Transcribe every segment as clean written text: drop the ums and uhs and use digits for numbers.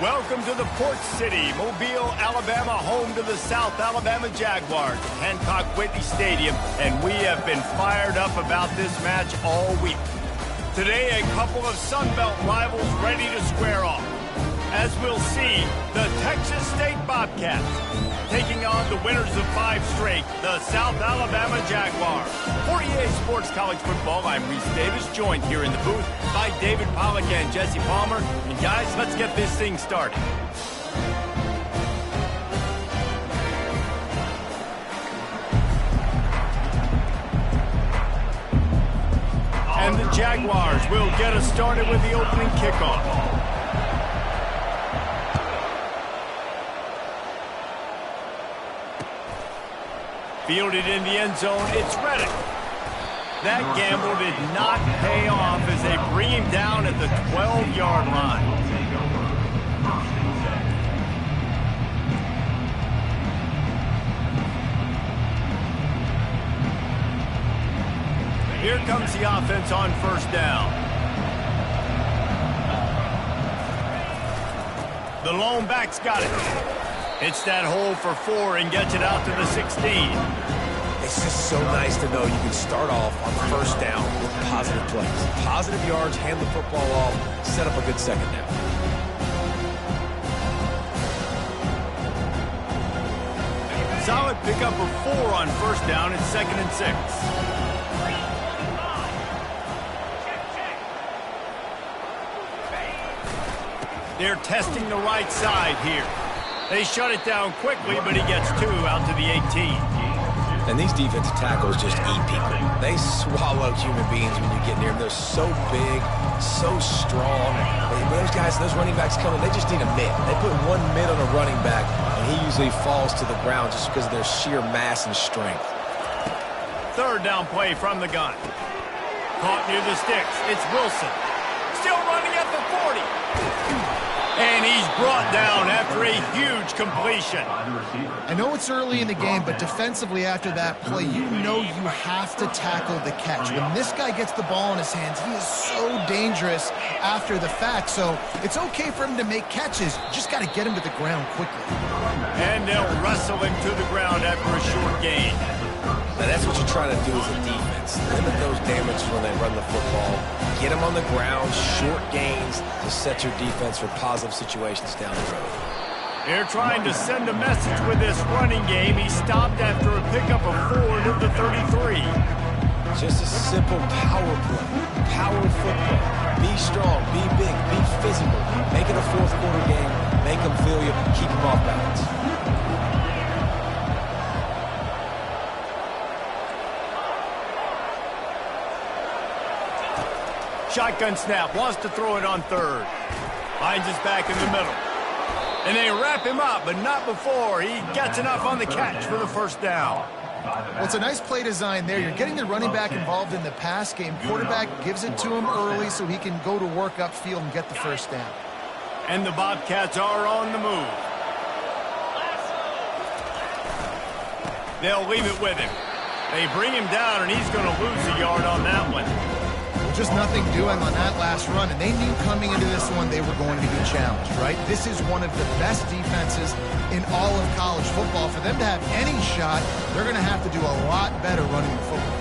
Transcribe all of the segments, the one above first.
Welcome to the Port City, Mobile, Alabama, home to the South Alabama Jaguars at Hancock Whitney Stadium, and we have been fired up about this match all week. Today, a couple of Sun Belt rivals ready to square off. As we'll see, the Texas State Bobcats taking on the winners of 5 straight, the South Alabama Jaguars. For EA Sports College Football, I'm Reese Davis, joined here in the booth by David Pollack and Jesse Palmer. And guys, let's get this thing started. And the Jaguars will get us started with the opening kickoff. Fielded in the end zone, it's Reddick. That gamble did not pay off as they bring him down at the 12-yard line. Here comes the offense on first down. The lone back's got it. Hits that hole for 4 and gets it out to the 16. It's just so nice to know you can start off on first down with positive plays. Positive yards, hand the football off, set up a good second down. Solid pickup of 4 on first down. It's 2nd and 6. They're testing the right side here. They shut it down quickly, but he gets 2 out to the 18. And these defensive tackles just eat people. They swallow human beings when you get near them. They're so big, so strong. Those guys, those running backs coming, they just need a mid. They put 1 mid on a running back, and he usually falls to the ground just because of their sheer mass and strength. 3rd down play from the gun. Caught near the sticks. It's Wilson. Still running at the 40. And he's brought down after a huge completion. I know it's early in the game, but defensively after that play, you know you have to tackle the catch. When this guy gets the ball in his hands, he is so dangerous after the fact. So it's okay for him to make catches. Just got to get him to the ground quickly. And they'll wrestle him to the ground after a short gain. Now that's what you're trying to do as a defense. Limit those damages when they run the football. Get them on the ground, short gains to set your defense for positive situations down the road. They're trying to send a message with this running game. He stopped after a pickup of 4 to the 33. Just a simple power play. Power football. Be strong, be big, be physical. Make it a 4th quarter game. Make them feel you, keep them off balance. Shotgun snap, wants to throw it on 3rd. Finds his back in the middle. And they wrap him up, but not before he gets enough on the catch for the 1st down. Well, it's a nice play design there. You're getting the running back involved in the pass game. Quarterback gives it to him early so he can go to work upfield and get the 1st down. And the Bobcats are on the move. They'll leave it with him. They bring him down, and he's going to lose a yard on that one. Just nothing doing on that last run, and they knew coming into this one they were going to be challenged, right? This is one of the best defenses in all of college football. For them to have any shot, they're going to have to do a lot better running the football.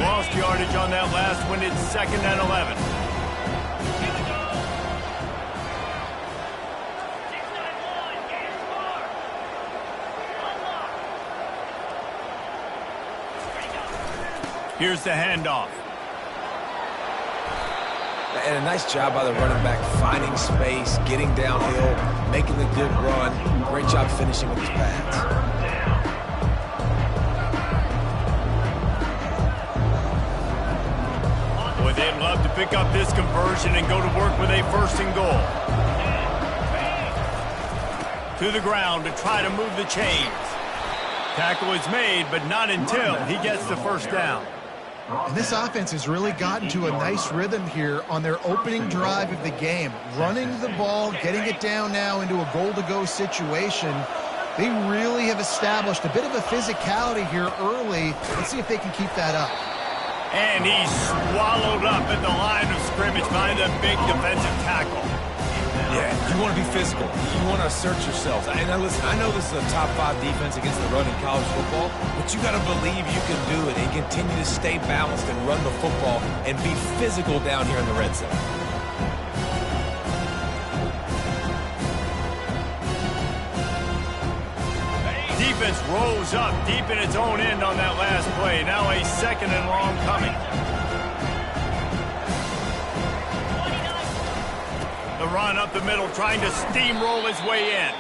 Lost yardage on that last one. It's 2nd and 11. Here's the handoff. And a nice job by the running back, finding space, getting downhill, making the good run. Great job finishing with his pads. Boy, they'd love to pick up this conversion and go to work with a 1st and goal. To the ground to try to move the chains. Tackle is made, but not until he gets the 1st down. And this offense has really gotten to a nice rhythm here on their opening drive of the game. Running the ball, getting it down now into a goal-to-go situation. They really have established a bit of a physicality here early. Let's see if they can keep that up. And he's swallowed up at the line of scrimmage behind a big defensive tackle. Yeah, you want to be physical. You want to assert yourselves. And now listen, I know this is a top 5 defense against the run in college football, but you got to believe you can do it and continue to stay balanced and run the football and be physical down here in the red zone. Defense rose up deep in its own end on that last play. Now a 2nd and long coming. The run up the middle, trying to steamroll his way in.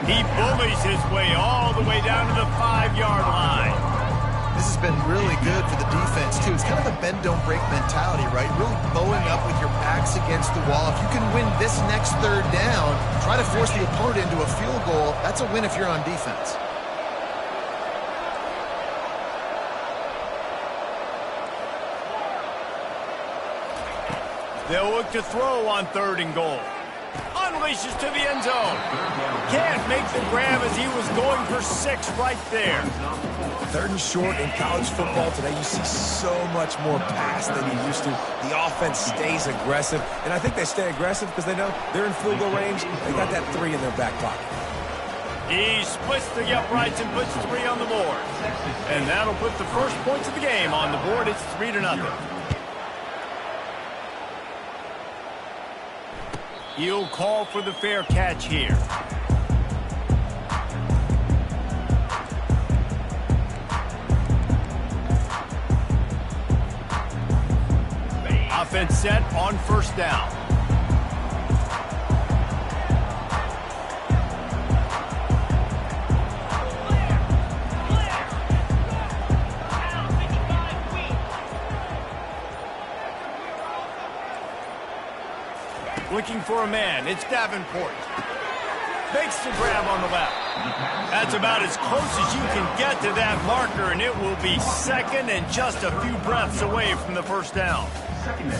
He bullies his way all the way down to the 5-yard line. This has been really good for the defense, too. It's kind of a bend-don't-break mentality, right? Really bowing up with your backs against the wall. If you can win this next 3rd down, try to force the opponent into a field goal, that's a win if you're on defense. They'll look to throw on 3rd and goal. Unleashes to the end zone. Can't make the grab as he was going for 6 right there. 3rd and short in college football today, you see so much more pass than you used to. The offense stays aggressive, and I think they stay aggressive because they know they're in field goal range. They got that 3 in their back pocket. He splits the uprights and puts 3 on the board. And that'll put the first points of the game on the board. It's 3-0. He'll call for the fair catch here. Offense set on 1st down. Looking for a man. It's Davenport. Makes the grab on the left. That's about as close as you can get to that marker, and it will be 2nd and just a few breaths away from the 1st down.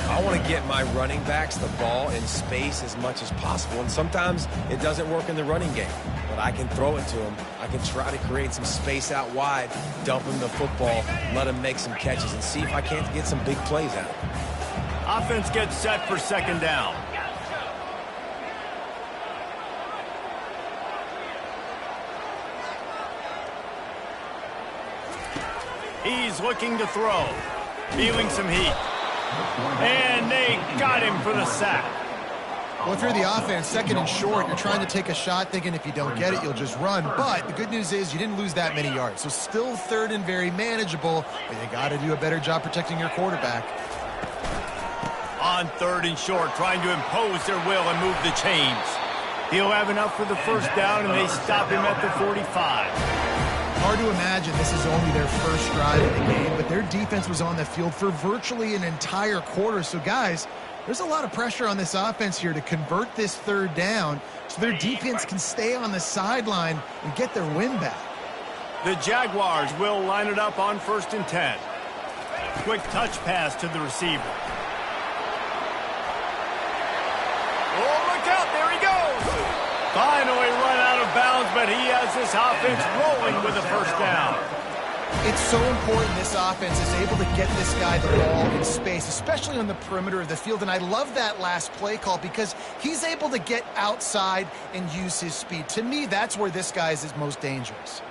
I want to get my running backs the ball in space as much as possible, and sometimes it doesn't work in the running game, but I can throw it to them. I can try to create some space out wide, dump him the football, let him make some catches, and see if I can't get some big plays out of him. Offense gets set for 2nd down. He's looking to throw. Feeling some heat. And they got him for the sack. Well, if you're the offense, 2nd and short, you're trying to take a shot thinking if you don't get it, you'll just run. But the good news is you didn't lose that many yards. So still 3rd and very manageable, but you got to do a better job protecting your quarterback. On 3rd and short, trying to impose their will and move the chains. He'll have enough for the 1st down, and they stop him at the 45. Hard to imagine this is only their first drive in the game, but their defense was on the field for virtually an entire quarter. So, guys, there's a lot of pressure on this offense here to convert this 3rd down so their defense can stay on the sideline and get their win back. The Jaguars will line it up on 1st and 10. Quick touch pass to the receiver. Oh, look out, there he goes! Finally run out of bounds, but he has this offense rolling with a 1st down. It's so important this offense is able to get this guy the ball in space, especially on the perimeter of the field. And I love that last play call because he's able to get outside and use his speed. To me, that's where this guy is his most dangerous.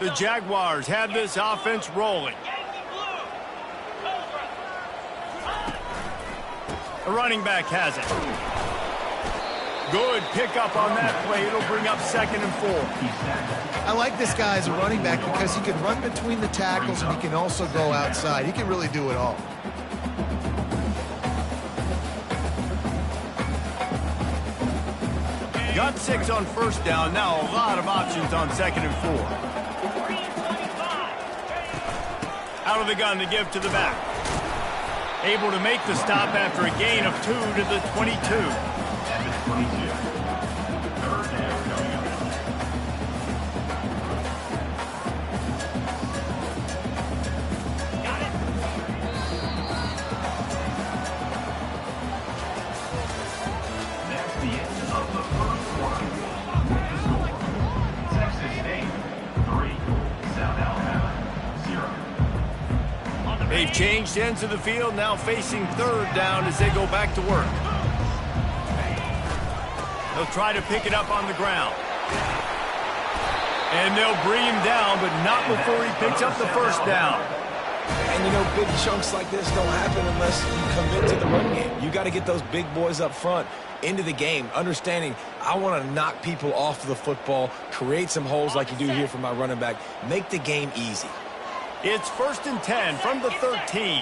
The Jaguars have this offense rolling. The running back has it. Good pickup on that play. It'll bring up 2nd and 4. I like this guy as a running back because he can run between the tackles and he can also go outside. He can really do it all. Got 6 on 1st down. Now a lot of options on 2nd and 4. Out of the gun to give to the back. Able to make the stop after a gain of 2 to the 22. 22. 3rd down coming up. Got it. That's the end of the 1st quarter. Texas State 3, South Alabama 0. They've changed ends of the field, now facing third down as they go back to work. They'll try to pick it up on the ground. And they'll bring him down, but not before he picks up the first down. And, you know, big chunks like this don't happen unless you commit to the run game. You got to get those big boys up front into the game, understanding I want to knock people off the football, create some holes like you do here for my running back, make the game easy. It's 1st and 10 from the 13.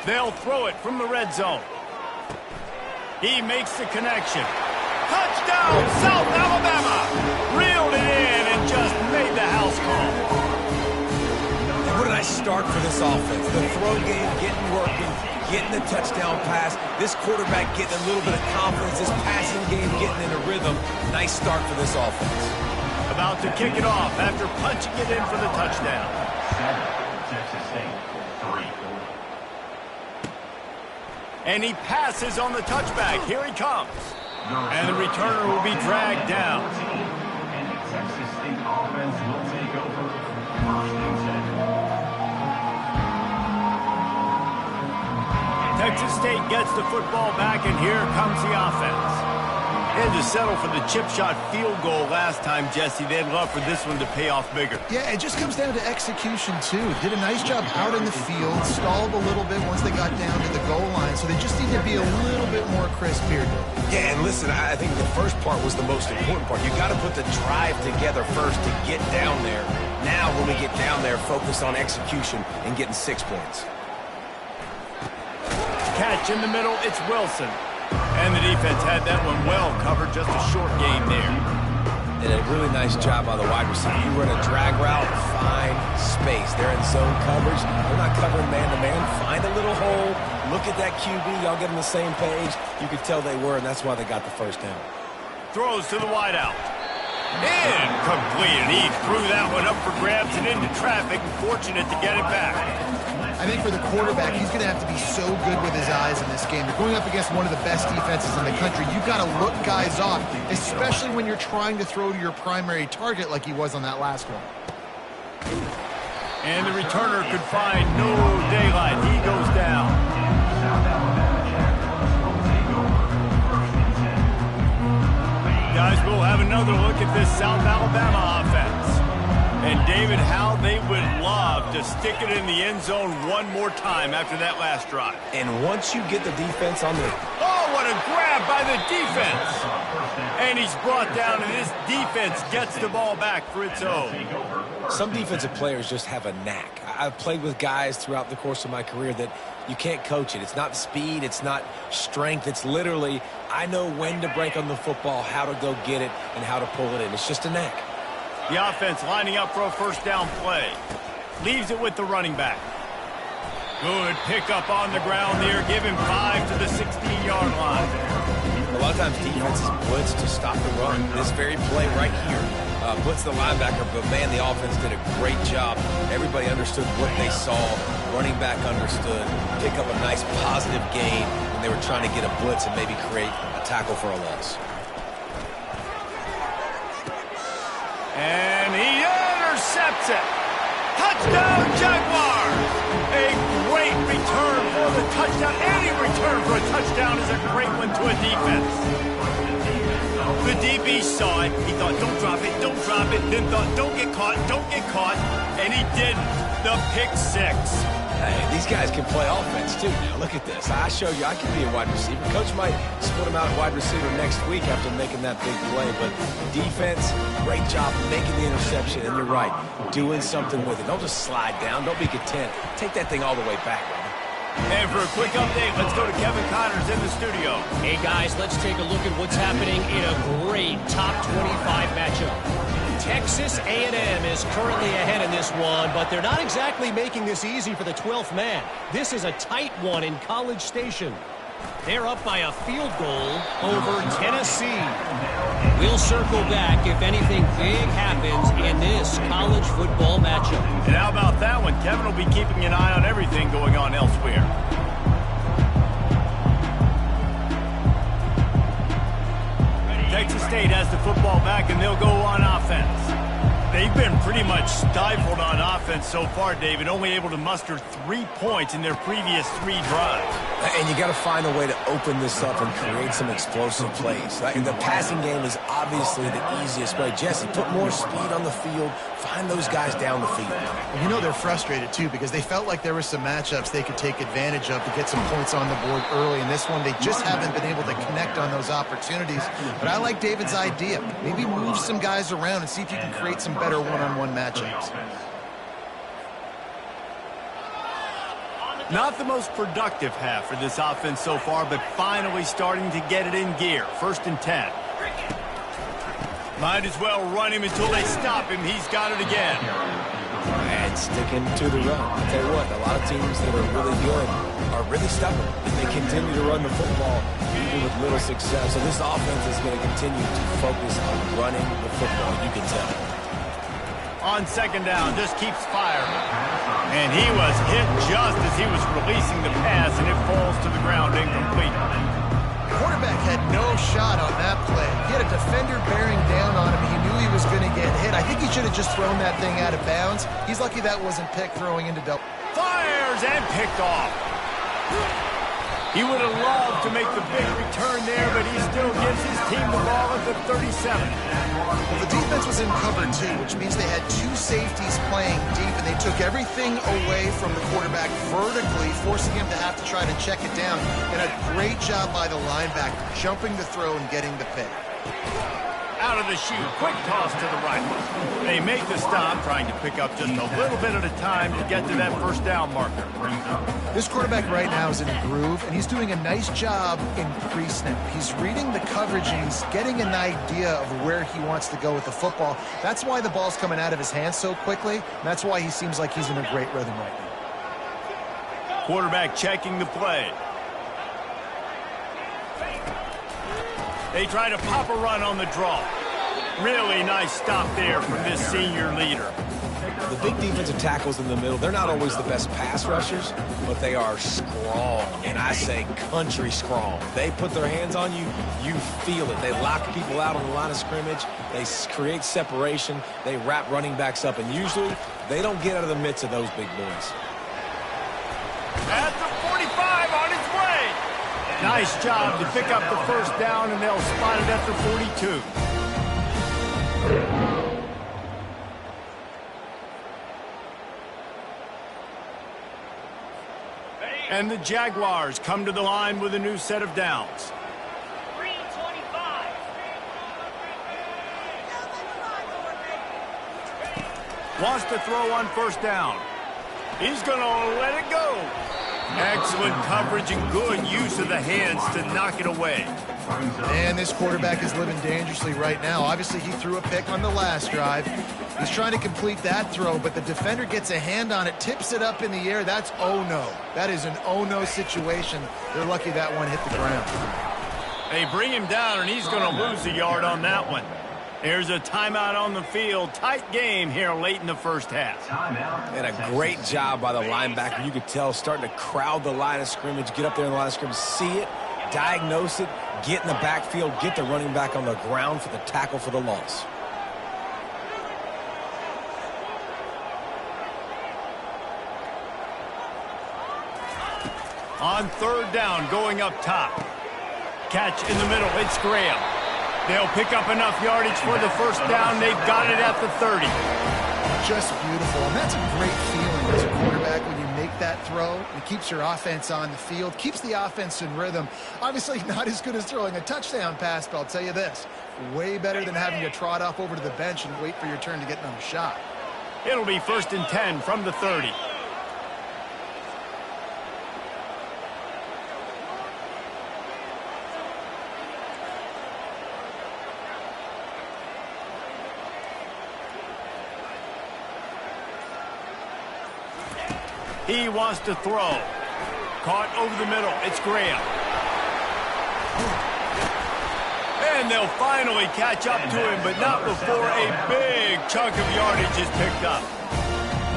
They'll throw it from the red zone. He makes the connection. Touchdown, South Alabama! Reeled it in and just made the house call. Where did I start for this offense? The throw game getting working, getting the touchdown pass. This quarterback getting a little bit of confidence. This passing game getting in a rhythm. Nice start for this offense. About to kick it off after punching it in for the touchdown. Texas State, 3. And he passes on the touchback. Here he comes. And the returner will be dragged down. And the Texas State offense will take over 1st and 10. Texas State gets the football back, and here comes the offense. They had to settle for the chip shot field goal last time, Jesse. They'd love for this one to pay off bigger. Yeah, it just comes down to execution, too. Did a nice job out in the field, stalled a little bit once they got down to the goal line, so they just need to be a little bit more crisp here. Yeah, and listen, I think the first part was the most important part. You got to put the drive together first to get down there. Now, when we get down there, focus on execution and getting 6 points. Catch in the middle, it's Wilson. And the defense had that one well covered, just a short game there. And a really nice job by the wide receiver. You run a drag route, find space. They're in zone coverage. They're not covering man-to-man. Find a little hole. Look at that QB. Y'all get on the same page. You could tell they were, and that's why they got the first down. Throws to the wideout. Incomplete, and he threw that one up for grabs and into traffic, and fortunate to get it back. I think for the quarterback, he's going to have to be so good with his eyes in this game. You're going up against one of the best defenses in the country. You've got to look guys off, especially when you're trying to throw to your primary target like he was on that last one. And the returner could find no daylight. He goes down. Guys, we'll have another look at this South Alabama offense. And, David, how they would love to stick it in the end zone one more time after that last drive. And once you get the defense on the... Oh, what a grab by the defense. And he's brought down, and this defense gets the ball back for its own. Some defensive players just have a knack. I've played with guys throughout the course of my career that you can't coach it. It's not speed. It's not strength. It's literally, I know when to break on the football, how to go get it, and how to pull it in. It's just a knack. The offense lining up for a first down play. Leaves it with the running back. Good pickup on the ground there. Give him 5 to the 16-yard line. A lot of times defenses blitz to stop the run. This very play right here blitz the linebacker, but man, the offense did a great job. Everybody understood what they saw. Running back understood. Pick up a nice positive gain when they were trying to get a blitz and maybe create a tackle for a loss. And he intercepts it. Touchdown, Jaguars! A great return for the touchdown. Any return for a touchdown is a great one to a defense. The DB saw it. He thought, don't drop it, don't drop it. Then thought, don't get caught, don't get caught. And he did the pick six. Hey, these guys can play offense, too. Now, look at this. I showed you I can be a wide receiver. Coach might split him out at wide receiver next week after making that big play. But defense, great job making the interception. And you're right, doing something with it. Don't just slide down. Don't be content. Take that thing all the way back, man. And for a quick update, let's go to Kevin Connors in the studio. Hey, guys, let's take a look at what's happening in a great top 25 matchup. Texas A&M is currently ahead in this one, but they're not exactly making this easy for the 12th man. This is a tight one in College Station. They're up by a field goal over Tennessee. We'll circle back if anything big happens in this college football matchup. And how about that one? Kevin will be keeping an eye on everything going on elsewhere. Texas State has the football back, and they'll go on offense. They've been pretty much stifled on offense so far, David, only able to muster 3 points in their previous 3 drives. And you got to find a way to open this up and create some explosive plays. The passing game is obviously the easiest way. Jesse, put more speed on the field. Find those guys down the field. And you know they're frustrated, too, because they felt like there were some matchups they could take advantage of to get some points on the board early. In this one, they just haven't been able to connect on those opportunities. But I like David's idea. Maybe move some guys around and see if you can create some better one-on-one matchups. Not the most productive half for this offense so far, but finally starting to get it in gear. 1st and 10. Might as well run him until they stop him. He's got it again. And sticking to the run. I'll tell you what, a lot of teams that are really good are really stubborn. They continue to run the football even with little success. So this offense is going to continue to focus on running the football, you can tell. On 2nd down, just keeps firing. And he was hit just as he was releasing the pass, and it falls to the ground incomplete. Quarterback had no shot on that play. He had a defender bearing down on him. He knew he was going to get hit. I think he should have just thrown that thing out of bounds. He's lucky that wasn't picked throwing into double. Fires and picked off. He would have loved to make the big return there, but he still gives his team the ball at the 37. Well, the defense was in cover 2, which means they had 2 safeties playing deep, and they took everything away from the quarterback vertically, forcing him to have to try to check it down. And a great job by the linebacker, jumping the throw and getting the pick. Out of the chute, quick toss to the right. They make the stop, trying to pick up just a little bit at a time to get to that 1st down marker. This quarterback right now is in a groove, and he's doing a nice job in pre-snap. He's reading the coverage, and he's getting an idea of where he wants to go with the football. That's why the ball's coming out of his hands so quickly, and that's why he seems like he's in a great rhythm right now. Quarterback checking the play. They try to pop a run on the draw. Really nice stop there from this senior leader. The big defensive tackles in the middle, they're not always the best pass rushers, but they are strong, and I say country strong. They put their hands on you, you feel it. They lock people out on the line of scrimmage. They create separation. They wrap running backs up, and usually they don't get out of the midst of those big boys. At the 45 on its way. Nice job to pick up the 1st down, and they'll spot it at the 42. And the Jaguars come to the line with a new set of downs. 325. Wants to throw on 1st down. He's going to let it go. Excellent coverage and good use of the hands to knock it away. And this quarterback is living dangerously right now. Obviously, he threw a pick on the last drive. He's trying to complete that throw, but the defender gets a hand on it, tips it up in the air. That's oh-no. That is an oh-no situation. They're lucky that one hit the ground. They bring him down, and he's going to lose a yard on that one. There's a timeout on the field. Tight game here late in the 1st half. And a great job by the linebacker. You could tell starting to crowd the line of scrimmage, get up there in the line of scrimmage, see it, diagnose it, get in the backfield, get the running back on the ground for the tackle for the loss. On 3rd down, going up top. Catch in the middle. It's Graham. They'll pick up enough yardage for the 1st down. They've got it at the 30. Just beautiful. And that's a great feeling as a quarterback when you make that throw. It keeps your offense on the field, keeps the offense in rhythm. Obviously not as good as throwing a touchdown pass, but I'll tell you this, way better than having to trot off over to the bench and wait for your turn to get another shot. It'll be 1st and 10 from the 30. He wants to throw. Caught over the middle. It's Graham. And they'll finally catch up to him, but not before a big chunk of yardage is picked up.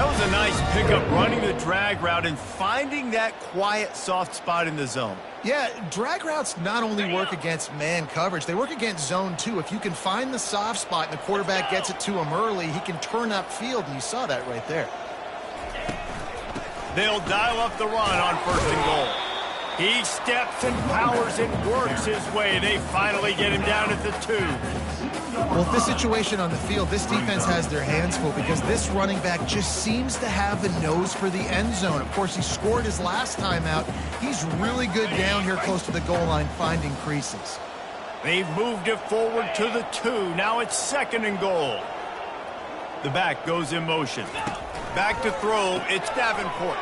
That was a nice pickup, running the drag route and finding that quiet, soft spot in the zone. Yeah, drag routes not only work against man coverage, they work against zone too. If you can find the soft spot and the quarterback gets it to him early, he can turn upfield, and you saw that right there. They'll dial up the run on 1st and goal. He steps and powers and works his way. They finally get him down at the 2. Well, with this situation on the field, this defense has their hands full because this running back just seems to have the nose for the end zone. Of course, he scored his last time out. He's really good down here close to the goal line finding creases. They've moved it forward to the 2. Now it's 2nd and goal. The back goes in motion. Back to throw. It's Davenport.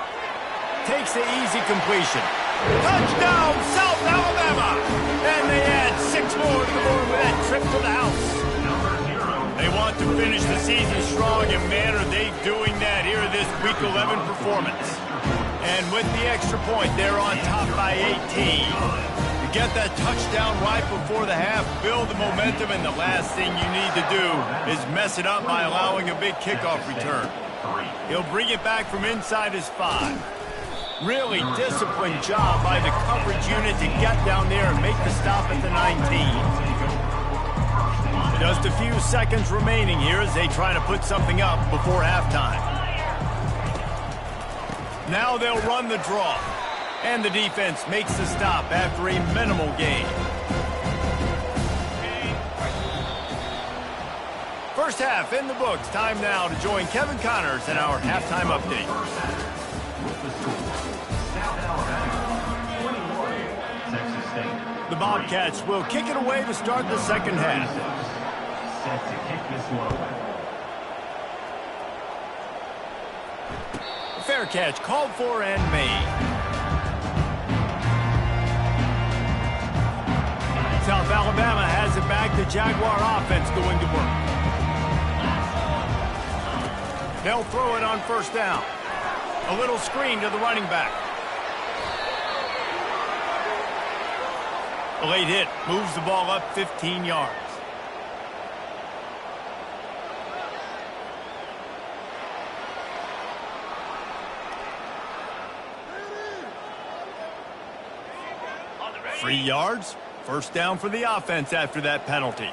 Takes the easy completion. Touchdown, South Alabama! And they add 6 more to the board with that trip to the house. They want to finish the season strong, and man, are they doing that here in this Week 11 performance. And with the extra point, they're on top by 18. You get that touchdown right before the half, build the momentum, and the last thing you need to do is mess it up by allowing a big kickoff return. He'll bring it back from inside his 5. Really disciplined job by the coverage unit to get down there and make the stop at the 19. Just a few seconds remaining here as they try to put something up before halftime. Now they'll run the draw. And the defense makes the stop after a minimal gain. First half in the books. Time now to join Kevin Connors in our halftime update. The Bobcats will kick it away to start the second half. Set to kick this one away. Fair catch called for and made. South Alabama has it back. The Jaguar offense going to work. They'll throw it on 1st down. A little screen to the running back. A late hit moves the ball up 15 yards. Three yards. 1st down for the offense after that penalty.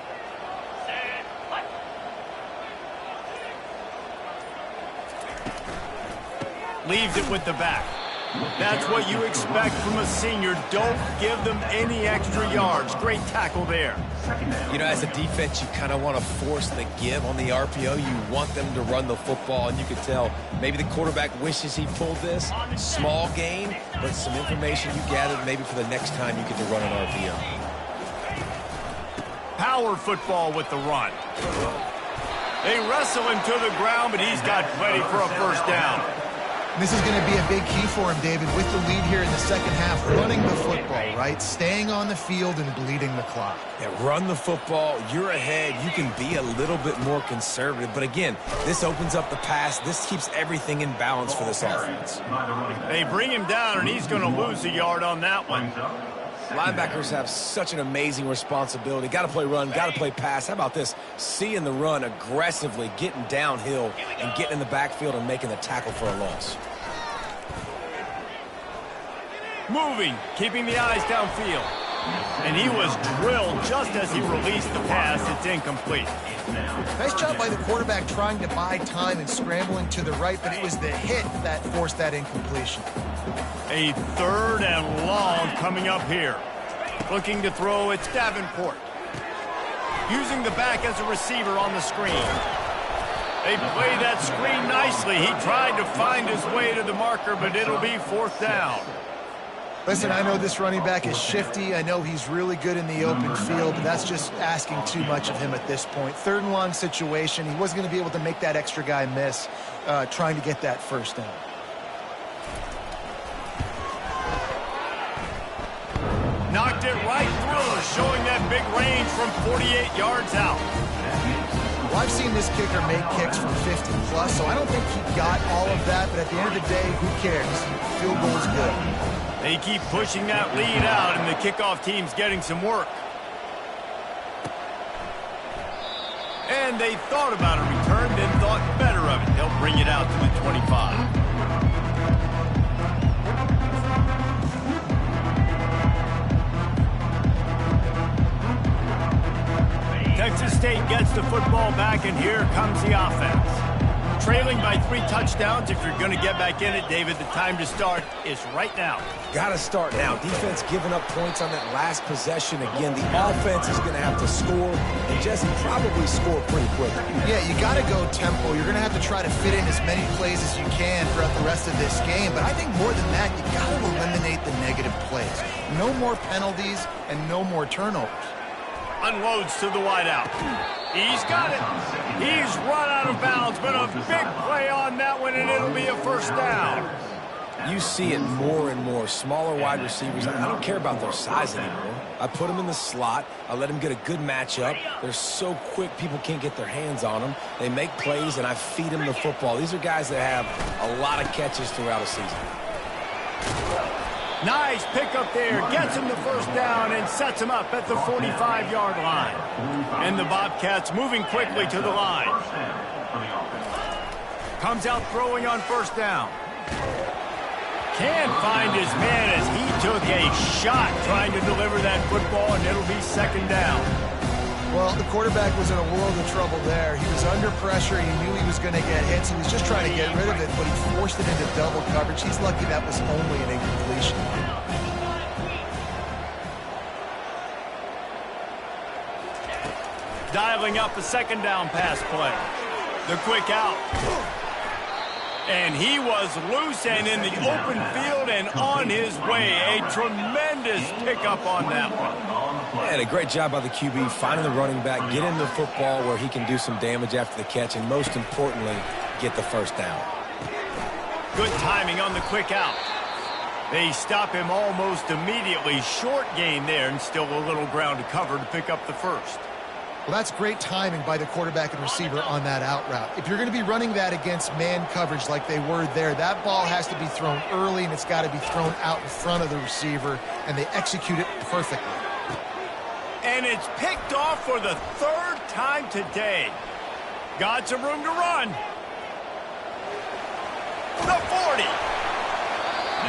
Leaves it with the back. That's what you expect from a senior. Don't give them any extra yards. Great tackle there. You know, as a defense, you kind of want to force the give on the RPO. You want them to run the football, and you could tell maybe the quarterback wishes he pulled this. Small gain, but some information you gathered maybe for the next time you get to run an RPO. Power football with the run. They wrestle him to the ground, but he's got plenty for a 1st down. This is going to be a big key for him, David, with the lead here in the second half, running the football, right? Staying on the field and bleeding the clock. Yeah, run the football. You're ahead. You can be a little bit more conservative. But again, this opens up the pass. This keeps everything in balance for this offense. They bring him down, and he's going to lose a yard on that one. Linebackers have such an amazing responsibility. Got to play run, got to play pass. How about this? Seeing the run aggressively, getting downhill, and getting in the backfield and making the tackle for a loss. Moving, keeping the eyes downfield. And he was drilled just as he released the pass. It's incomplete. Nice job by the quarterback trying to buy time and scrambling to the right, but it was the hit that forced that incompletion. A 3rd and long coming up here. Looking to throw, it's Davenport. Using the back as a receiver on the screen. They play that screen nicely. He tried to find his way to the marker, but it'll be 4th down. Listen, I know this running back is shifty. I know he's really good in the open field, but that's just asking too much of him at this point. 3rd and long situation. He wasn't going to be able to make that extra guy miss trying to get that 1st down. Knocked it right through, showing that big range from 48 yards out. Well, I've seen this kicker make kicks from 50 plus, so I don't think he got all of that, but at the end of the day, who cares? Field goal's good. They keep pushing that lead out, and the kickoff team's getting some work. And they thought about a return, then thought better of it. They'll bring it out to the 25. Texas State gets the football back, and here comes the offense. Trailing by 3 touchdowns. If you're going to get back in it, David, the time to start is right now. Got to start now. Defense giving up points on that last possession. Again, the offense is going to have to score, and Jesse probably score pretty quickly. Yeah, you got to go tempo. You're going to have to try to fit in as many plays as you can throughout the rest of this game. But I think more than that, you got to eliminate the negative plays. No more penalties and no more turnovers. Unloads to the wideout. He's got it. He's run out of bounds, but a big play on that one, and it'll be a first down. You see it more and more. Smaller wide receivers, I don't care about their size anymore. I put them in the slot. I let them get a good matchup. They're so quick, people can't get their hands on them. They make plays, and I feed them the football. These are guys that have a lot of catches throughout a season. Nice pickup there. Gets him the first down and sets him up at the 45-yard line. And the Bobcats moving quickly to the line. Comes out throwing on first down. Can't find his man as he took a shot trying to deliver that football, and it'll be second down. Well, the quarterback was in a world of trouble there. He was under pressure. He knew he was going to get hits. He was just trying to get rid of it, but he forced it into double coverage. He's lucky that was only an incompletion. Dialing up a second down pass play. The quick out. And he was loose and in the open field and on his way. A tremendous pickup on that one. And a great job by the QB finding the running back, get him the football where he can do some damage after the catch, and most importantly, get the first down. Good timing on the quick out. They stop him almost immediately. Short gain there, and still a little ground to cover to pick up the first. Well, that's great timing by the quarterback and receiver on that out route. If you're going to be running that against man coverage like they were there, that ball has to be thrown early, and it's got to be thrown out in front of the receiver, and they execute it perfectly. And it's picked off for the 3rd time today. Got some room to run. The 40.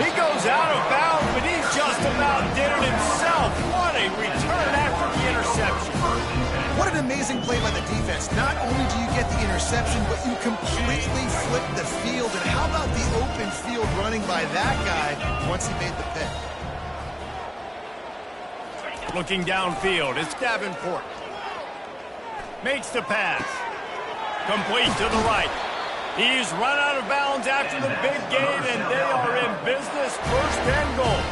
He goes out of bounds, but he just about did it himself. What a return after the interception. What an amazing play by the defense. Not only do you get the interception, but you completely flip the field. And how about the open field running by that guy once he made the pick? Looking downfield, it's Davenport. Makes the pass. Complete to the right. He's run out of bounds after the big gain, and they are in business, 1st and goal.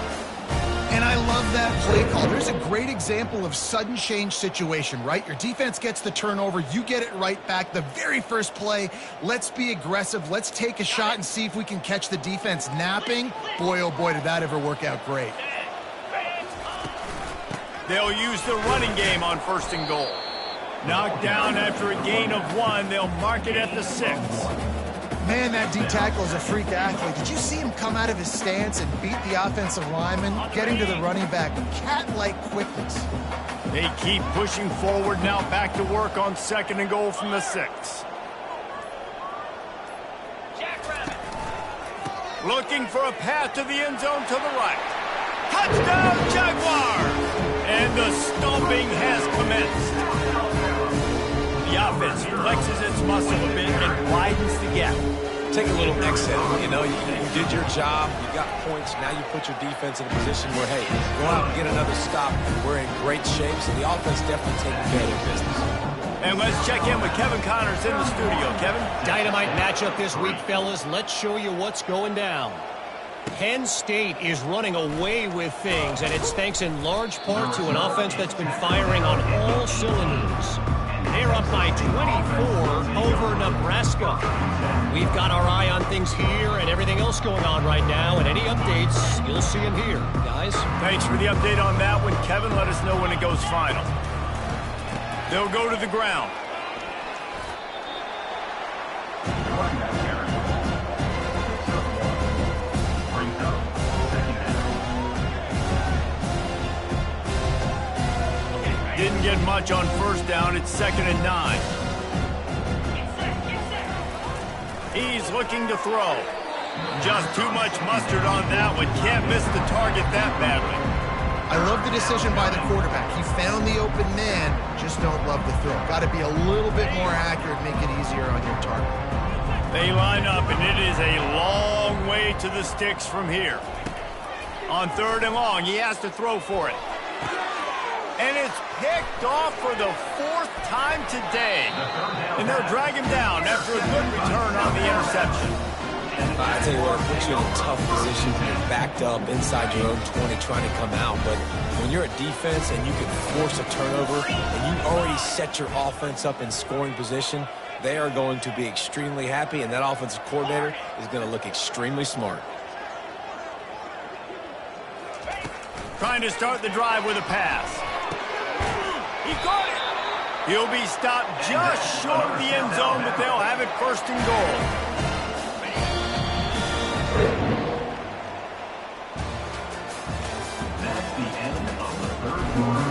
And I love that play call. There's a great example of sudden change situation, right? Your defense gets the turnover. You get it right back. The very first play, let's be aggressive. Let's take a shot and see if we can catch the defense napping. Boy, oh boy, did that ever work out great. They'll use the running game on 1st and goal. Knocked down after a gain of 1. They'll mark it at the 6. Man, that D-tackle is a freak athlete. Did you see him come out of his stance and beat the offensive lineman, getting to the running back with cat-like quickness? They keep pushing forward now, back to work on 2nd and goal from the 6. Looking for a path to the end zone to the right. Touchdown, Jaguars! And the stomping has commenced. The offense flexes its muscle a bit and widens the gap. Take a little exit. You know, you did your job. You got points. Now you put your defense in a position where, hey, go out and get another stop. We're in great shape, so the offense definitely taking care of their business. And let's check in with Kevin Connors in the studio. Kevin? Dynamite matchup this week, fellas. Let's show you what's going down. Penn State is running away with things, and it's thanks in large part to an offense that's been firing on all cylinders. They're up by 24 over Nebraska. We've got our eye on things here and everything else going on right now, and any updates, you'll see them here, guys. Thanks for the update on that one, Kevin. Let us know when it goes final. They'll go to the ground. Didn't get much on 1st down. It's 2nd and 9. He's looking to throw. Just too much mustard on that one. Can't miss the target that badly. I love the decision by the quarterback. He found the open man, just don't love the throw. Got to be a little bit more accurate, make it easier on your target. They line up, and it is a long way to the sticks from here. On 3rd and long, he has to throw for it. And it's picked off for the 4th time today. And they'll drag him down after a good return on the interception. I tell you what, it puts you in a tough position when you're backed up inside your own 20 trying to come out. But when you're a defense and you can force a turnover and you already set your offense up in scoring position, they are going to be extremely happy, and that offensive coordinator is going to look extremely smart. Trying to start the drive with a pass. He caught it. He'll be stopped just short of the end zone, but they'll have it 1st and goal. That's the end of the 3rd quarter.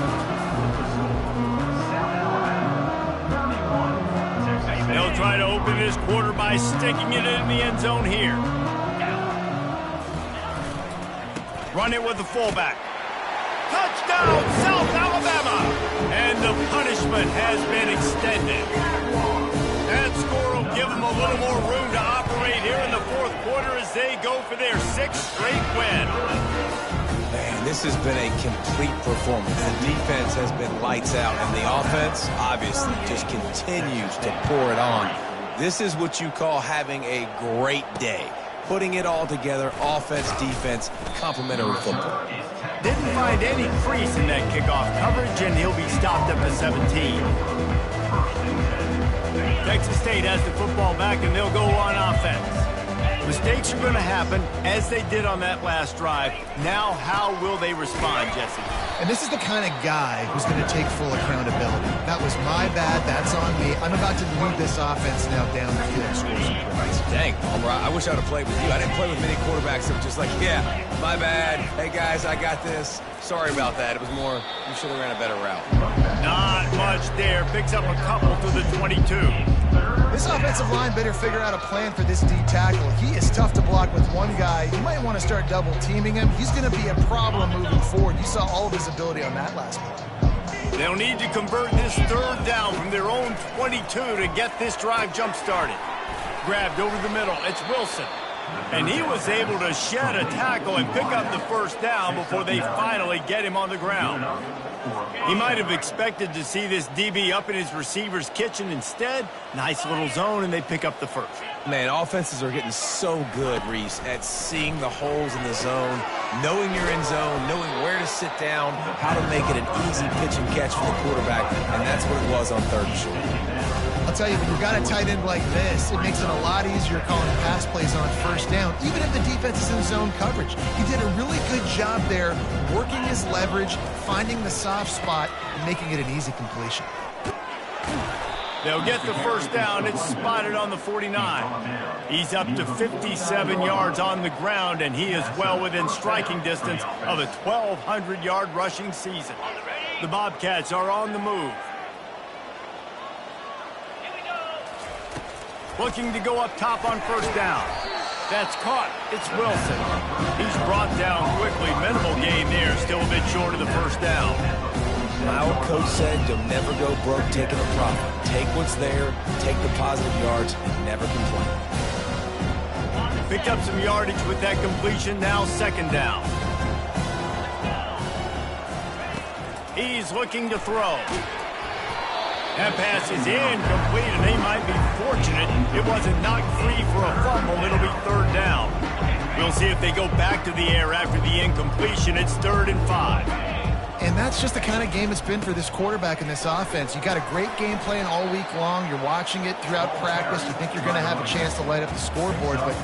South Alabama, 31. They'll try to open this quarter by sticking it in the end zone here. Run it with the fullback. Touchdown, South Alabama! And the punishment has been extended. That score will give them a little more room to operate here in the 4th quarter as they go for their 6th straight win. Man, this has been a complete performance. The defense has been lights out, and the offense, obviously, just continues to pour it on. This is what you call having a great day. Putting it all together, offense, defense, complementary football. Didn't find any crease in that kickoff coverage, and he'll be stopped up to 17. Texas State has the football back, and they'll go on offense. Mistakes are going to happen, as they did on that last drive. Now, how will they respond, Jesse? And this is the kind of guy who's going to take full accountability. That was my bad. That's on me. I'm about to lead this offense now down the field and score some points. Dang, Palmer, I wish I would have played with you. I didn't play with many quarterbacks that were just like, yeah, my bad. Hey, guys, I got this. Sorry about that. It was more, you should have ran a better route. Not much there. Picks up a couple to the 22. This offensive line better figure out a plan for this D tackle. He is tough to block with one guy. You might want to start double teaming him. He's going to be a problem moving forward. You saw all of his ability on that last play. They'll need to convert this 3rd down from their own 22 to get this drive jump-started. Grabbed over the middle. It's Wilson. And he was able to shed a tackle and pick up the 1st down before they finally get him on the ground. He might have expected to see this DB up in his receiver's kitchen. Instead, nice little zone, and they pick up the 1st. Man, offenses are getting so good, Reese, at seeing the holes in the zone, knowing you're in zone, knowing where to sit down, how to make it an easy pitch and catch for the quarterback, and that's what it was on 3rd and short. I'll tell you, when you've got a tight end like this, it makes it a lot easier calling pass plays on 1st down, even if the defense is in zone coverage. He did a really good job there, working his leverage, finding the soft spot, and making it an easy completion. They'll get the 1st down. It's spotted on the 49. He's up to 57 yards on the ground, and he is well within striking distance of a 1,200-yard rushing season. The Bobcats are on the move. Looking to go up top on 1st down. That's caught. It's Wilson. He's brought down quickly. Minimal gain there. Still a bit short of the 1st down. My old coach said you'll never go broke taking a profit. Take what's there, take the positive yards, and never complain. Picked up some yardage with that completion. Now 2nd down. He's looking to throw. That pass is incomplete, and they might be fortunate it wasn't knocked free for a fumble. It'll be 3rd down. We'll see if they go back to the air after the incompletion. It's 3rd and 5. And that's just the kind of game it's been for this quarterback in this offense. You got a great game plan all week long. You're watching it throughout practice. You think you're going to have a chance to light up the scoreboard, but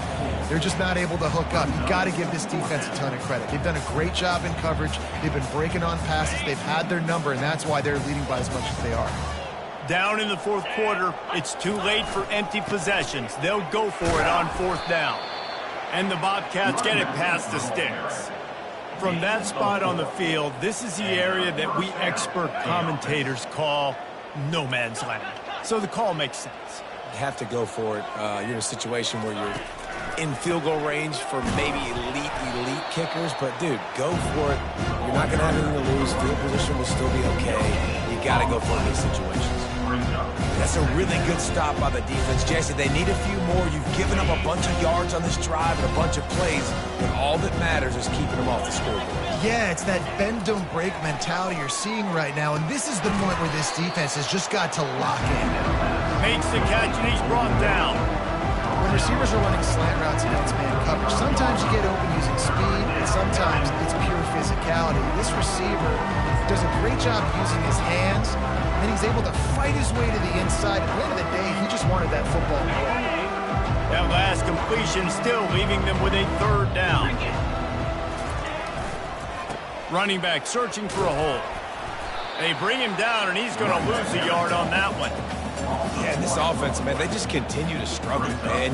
they're just not able to hook up. You got to give this defense a ton of credit. They've done a great job in coverage. They've been breaking on passes. They've had their number, and that's why they're leading by as much as they are. Down in the 4th quarter, it's too late for empty possessions. They'll go for it on 4th down. And the Bobcats get it past the sticks. From that spot on the field, this is the area that we expert commentators call no man's land. So the call makes sense. you have to go for it. You're in a situation where you're in field goal range for maybe elite kickers, but dude, go for it. You're not going to have anything to lose. Field position will still be okay. You got to go for it in these situations. That's a really good stop by the defense. Jesse, they need a few more. You've given them a bunch of yards on this drive and a bunch of plays, but all that matters is keeping them off the scoreboard. Yeah, it's that bend, don't break mentality you're seeing right now, and this is the point where this defense has just got to lock in. Makes the catch, and he's brought down. When receivers are running slant routes against man coverage, sometimes you get open using speed, and sometimes it's pure physicality. This receiver does a great job using his hands, and then he's able to fight his way to the inside. At the end of the day, he just wanted that football play. That last completion still leaving them with a third down. Running back searching for a hole. They bring him down, and he's going to lose a yard on that one. Yeah, this offense, man, they just continue to struggle, man.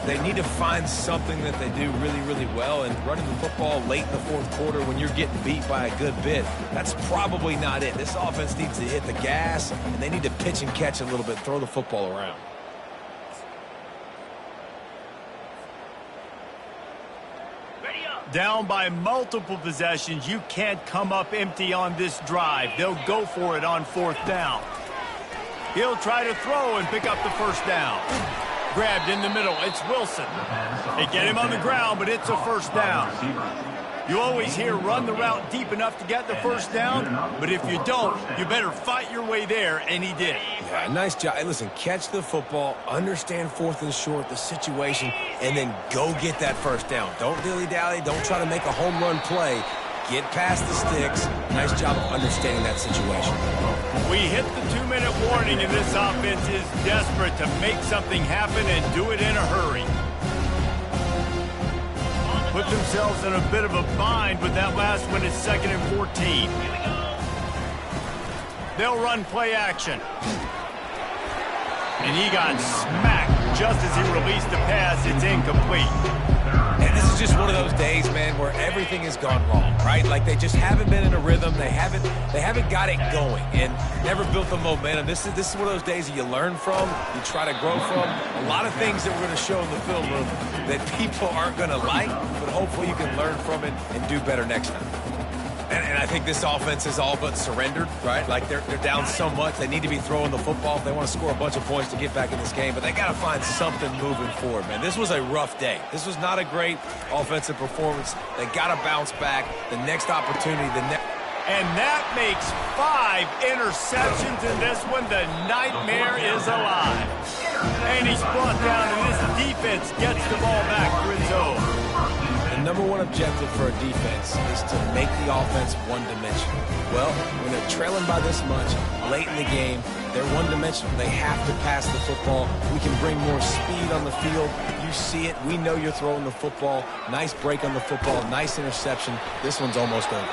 They need to find something that they do really well, and running the football late in the fourth quarter when you're getting beat by a good bit, that's probably not it. This offense needs to hit the gas, and they need to pitch and catch a little bit, throw the football around. Down by multiple possessions, you can't come up empty on this drive. They'll go for it on fourth down. He'll try to throw and pick up the first down. Grabbed in the middle, it's Wilson. They get him on the ground, but it's a first down. You always hear run the route deep enough to get the first down, but if you don't, you better fight your way there, and he did. Yeah, nice job. Hey, listen, catch the football, understand fourth and short, the situation, and then go get that first down. Don't dilly-dally. Don't try to make a home run play. Get past the sticks. Nice job of understanding that situation. We hit the 2-minute warning, and this offense is desperate to make something happen and do it in a hurry. Put themselves in a bit of a bind with that last one at 2nd and 14. They'll run play action. And he got smacked just as he released the pass. It's incomplete. And this is just one of those days, man, where everything has gone wrong, right? Like they just haven't been in a rhythm. They haven't got it going and never built the momentum. This is one of those days that you learn from, you try to grow from. A lot of things that we're going to show in the film room that people aren't going to like, but hopefully you can learn from it and do better next time. And I think this offense is all but surrendered, right? Like they're down so much, they need to be throwing the football if they want to score a bunch of points to get back in this game, but they got to find something moving forward, man. This was a rough day. This was not a great offensive performance. They got to bounce back. The next opportunity, and that makes 5 interceptions in this one. The nightmare is alive. And he's brought down, and this defense gets the ball back to its own. The number one objective for a defense is to make the offense one-dimensional. Well, when they're trailing by this much late in the game, they're one-dimensional. They have to pass the football. We can bring more speed on the field. You see it. We know you're throwing the football. Nice break on the football. Nice interception. This one's almost over.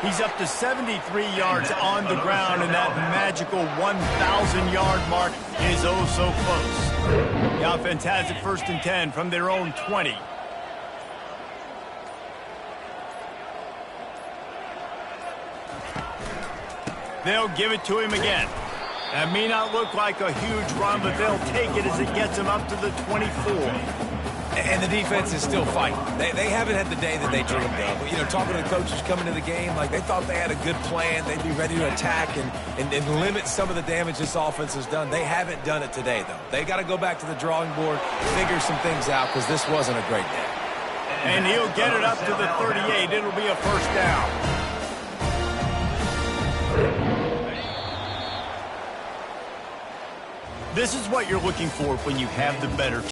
He's up to 73 yards on the ground, and that magical 1,000-yard mark is oh so close. The offense has it 1st and 10 from their own 20. They'll give it to him again. That may not look like a huge run, but they'll take it as it gets him up to the 24. And the defense is still fighting. They haven't had the day that they dreamed of. But, you know, talking to the coaches coming to the game, like they thought they had a good plan. They'd be ready to attack and limit some of the damage this offense has done. They haven't done it today, though. They got to go back to the drawing board, figure some things out, because this wasn't a great day. And he'll get it up to the 38. It'll be a first down. This is what you're looking for when you have the better